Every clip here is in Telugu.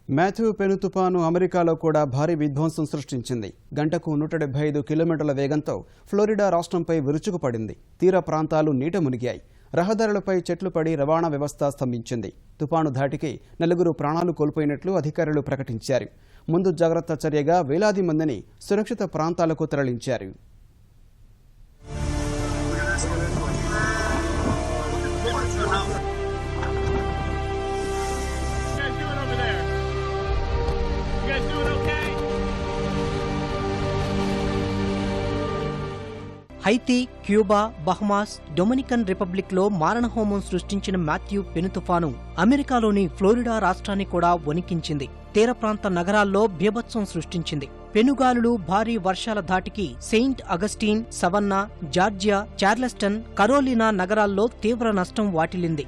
మాథ్యూ పెను తుపాను అమెరికాలో కూడా భారీ విధ్వంసం సృష్టించింది. గంటకు 175 కిలోమీటర్ల వేగంతో ఫ్లోరిడా రాష్ట్రంపై విరుచుకుపడింది. తీర ప్రాంతాలు నీట మునిగాయి. రహదారులపై చెట్లు పడి రవాణా వ్యవస్థ స్తంభించింది. తుపాను ధాటికి 4 ప్రాణాలు కోల్పోయినట్లు అధికారులు ప్రకటించారు. ముందు జాగ్రత్త చర్యగా వేలాది మందిని సురక్షిత ప్రాంతాలకు తరలించారు. Haiti, Cuba, Bahamas, Dominican republic లో మారణహోమం సృష్టించిన మాథ్యూ పెను తుఫాను అమెరికాలోని ఫ్లోరిడా రాష్ట్రాన్ని కూడా వణికించింది. తీర ప్రాంత నగరాల్లో బీభత్సం సృష్టించింది. పెనుగాలులు, భారీ వర్షాల ధాటికి Saint Augustine, Savannah, Georgia, Charleston, Carolina నగరాల్లో తీవ్ర నష్టం వాటిల్లింది.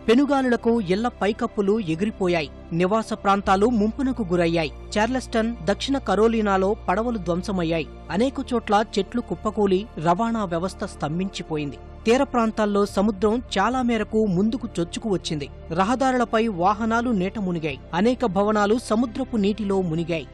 పెనుగాలులకు ఇళ్ల పైకప్పులు ఎగిరిపోయాయి. నివాస ప్రాంతాలు ముంపునకు గురయ్యాయి. చార్లెస్టన్, దక్షిణ కరోలినాలో పడవలు ధ్వంసమయ్యాయి. అనేక చోట్ల చెట్లు కుప్పకూలి రవాణా వ్యవస్థ స్తంభించిపోయింది. తీర ప్రాంతాల్లో సముద్రం చాలా మేరకు ముందుకు చొచ్చుకు వచ్చింది. రహదారులపై వాహనాలు నీట మునిగాయి. అనేక భవనాలు సముద్రపు నీటిలో మునిగాయి.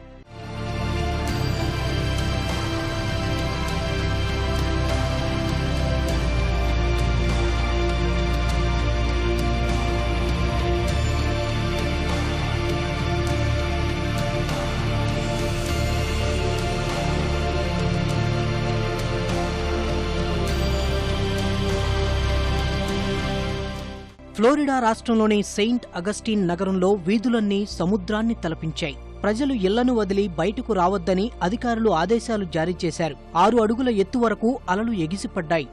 ఫ్లోరిడా రాష్ట్రంలోని సెయింట్ అగస్టిన్ నగరంలో వీధులన్నీ సముద్రాన్ని తలపించాయి. ప్రజలు ఇళ్లను వదిలి బయటకు రావద్దని అధికారులు ఆదేశాలు జారీ చేశారు. 6 అడుగుల ఎత్తు వరకు అలలు ఎగిసిపడ్డాయి.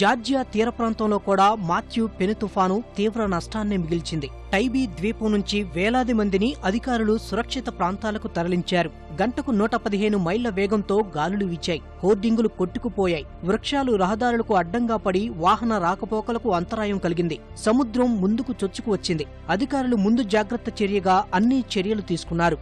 జార్జియా తీర ప్రాంతంలో కూడా మాథ్యూ పెను తుఫాను తీవ్ర నష్టాన్ని మిగిల్చింది. టైబీ ద్వీపం నుంచి వేలాది మందిని అధికారులు సురక్షిత ప్రాంతాలకు తరలించారు. గంటకు 115 మైళ్ల వేగంతో గాలులు వీచాయి. హోర్డింగులు కొట్టుకుపోయాయి. వృక్షాలు రహదారులకు అడ్డంగా పడి వాహన రాకపోకలకు అంతరాయం కలిగింది. సముద్రం ముందుకు చొచ్చుకు వచ్చింది. అధికారులు ముందు జాగ్రత్త చర్యగా అన్ని చర్యలు తీసుకున్నారు.